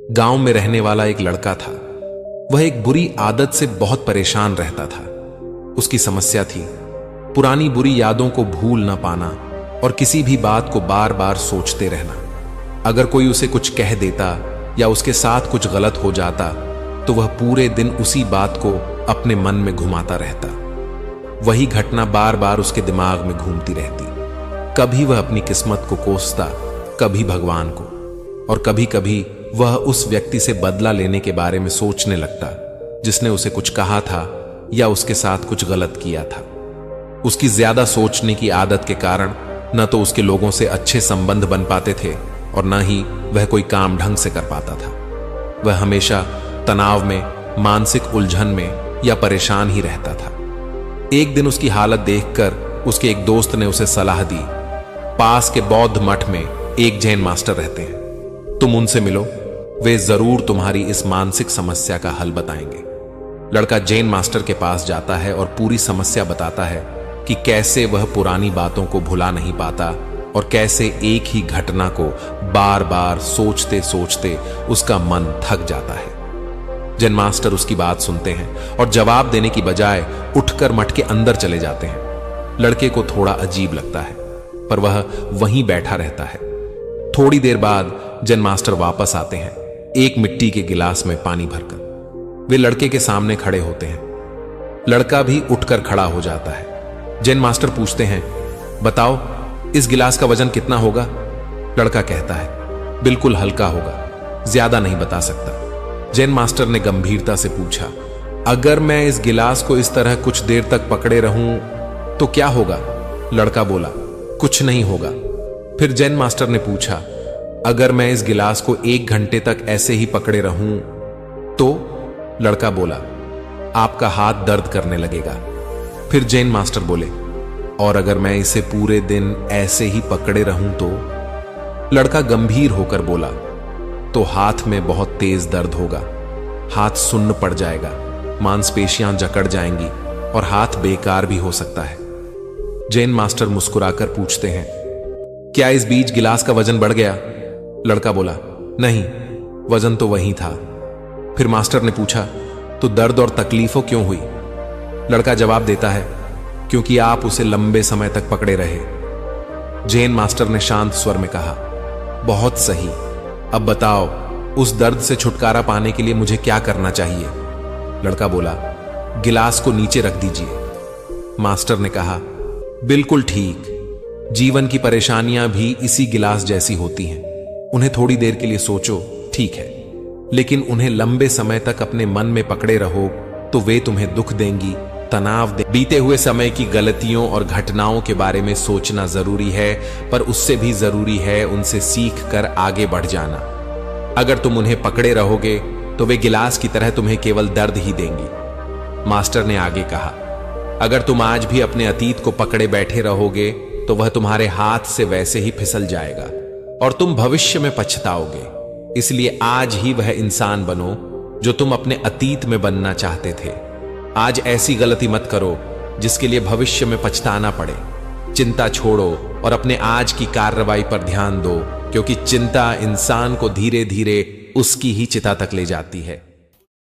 गांव में रहने वाला एक लड़का था। वह एक बुरी आदत से बहुत परेशान रहता था। उसकी समस्या थी पुरानी बुरी यादों को भूल ना पाना और किसी भी बात को बार बार सोचते रहना। अगर कोई उसे कुछ कह देता या उसके साथ कुछ गलत हो जाता तो वह पूरे दिन उसी बात को अपने मन में घुमाता रहता। वही घटना बार बार उसके दिमाग में घूमती रहती। कभी वह अपनी किस्मत को कोसता, कभी भगवान को, और कभी कभी वह उस व्यक्ति से बदला लेने के बारे में सोचने लगता जिसने उसे कुछ कहा था या उसके साथ कुछ गलत किया था। उसकी ज्यादा सोचने की आदत के कारण न तो उसके लोगों से अच्छे संबंध बन पाते थे और न ही वह कोई काम ढंग से कर पाता था। वह हमेशा तनाव में, मानसिक उलझन में या परेशान ही रहता था। एक दिन उसकी हालत देखकर उसके एक दोस्त ने उसे सलाह दी। पास के बौद्ध मठ में एक जैन मास्टर रहते हैं, तुम उनसे मिलो, वे जरूर तुम्हारी इस मानसिक समस्या का हल बताएंगे। लड़का जैन मास्टर के पास जाता है और पूरी समस्या बताता है कि कैसे वह पुरानी बातों को भुला नहीं पाता और कैसे एक ही घटना को बार बार सोचते सोचते उसका मन थक जाता है। जैन मास्टर उसकी बात सुनते हैं और जवाब देने की बजाय उठकर मठ के अंदर चले जाते हैं। लड़के को थोड़ा अजीब लगता है पर वह वहीं बैठा रहता है। थोड़ी देर बाद जैन मास्टर वापस आते हैं, एक मिट्टी के गिलास में पानी भरकर। वे लड़के के सामने खड़े होते हैं। लड़का भी उठकर खड़ा हो जाता है। जैन मास्टर पूछते हैं, बताओ इस गिलास का वजन कितना होगा? लड़का कहता है, बिल्कुल हल्का होगा, ज्यादा नहीं बता सकता। जैन मास्टर ने गंभीरता से पूछा, अगर मैं इस गिलास को इस तरह कुछ देर तक पकड़े रहूं तो क्या होगा? लड़का बोला, कुछ नहीं होगा। फिर जैन मास्टर ने पूछा, अगर मैं इस गिलास को 1 घंटे तक ऐसे ही पकड़े रहूं तो? लड़का बोला, आपका हाथ दर्द करने लगेगा। फिर जैन मास्टर बोले, और अगर मैं इसे पूरे दिन ऐसे ही पकड़े रहूं तो? लड़का गंभीर होकर बोला, तो हाथ में बहुत तेज दर्द होगा, हाथ सुन्न पड़ जाएगा, मांसपेशियां जकड़ जाएंगी और हाथ बेकार भी हो सकता है। जैन मास्टर मुस्कुराकर पूछते हैं, क्या इस बीच गिलास का वजन बढ़ गया? लड़का बोला, नहीं, वजन तो वही था। फिर मास्टर ने पूछा, तो दर्द और तकलीफों क्यों हुई? लड़का जवाब देता है, क्योंकि आप उसे लंबे समय तक पकड़े रहे। जैन मास्टर ने शांत स्वर में कहा, बहुत सही, अब बताओ उस दर्द से छुटकारा पाने के लिए मुझे क्या करना चाहिए? लड़का बोला, गिलास को नीचे रख दीजिए। मास्टर ने कहा, बिल्कुल ठीक, जीवन की परेशानियां भी इसी गिलास जैसी होती हैं। उन्हें थोड़ी देर के लिए सोचो, ठीक है, लेकिन उन्हें लंबे समय तक अपने मन में पकड़े रहो तो वे तुम्हें दुख देंगी, तनाव दे। बीते हुए समय की गलतियों और घटनाओं के बारे में सोचना जरूरी है, पर उससे भी जरूरी है उनसे सीख कर आगे बढ़ जाना। अगर तुम उन्हें पकड़े रहोगे तो वे गिलास की तरह तुम्हें केवल दर्द ही देंगी। मास्टर ने आगे कहा, अगर तुम आज भी अपने अतीत को पकड़े बैठे रहोगे तो वह तुम्हारे हाथ से वैसे ही फिसल जाएगा और तुम भविष्य में पछताओगे। इसलिए आज ही वह इंसान बनो जो तुम अपने अतीत में बनना चाहते थे। आज ऐसी गलती मत करो जिसके लिए भविष्य में पछताना पड़े। चिंता छोड़ो और अपने आज की कार्रवाई पर ध्यान दो, क्योंकि चिंता इंसान को धीरे धीरे उसकी ही चिता तक ले जाती है।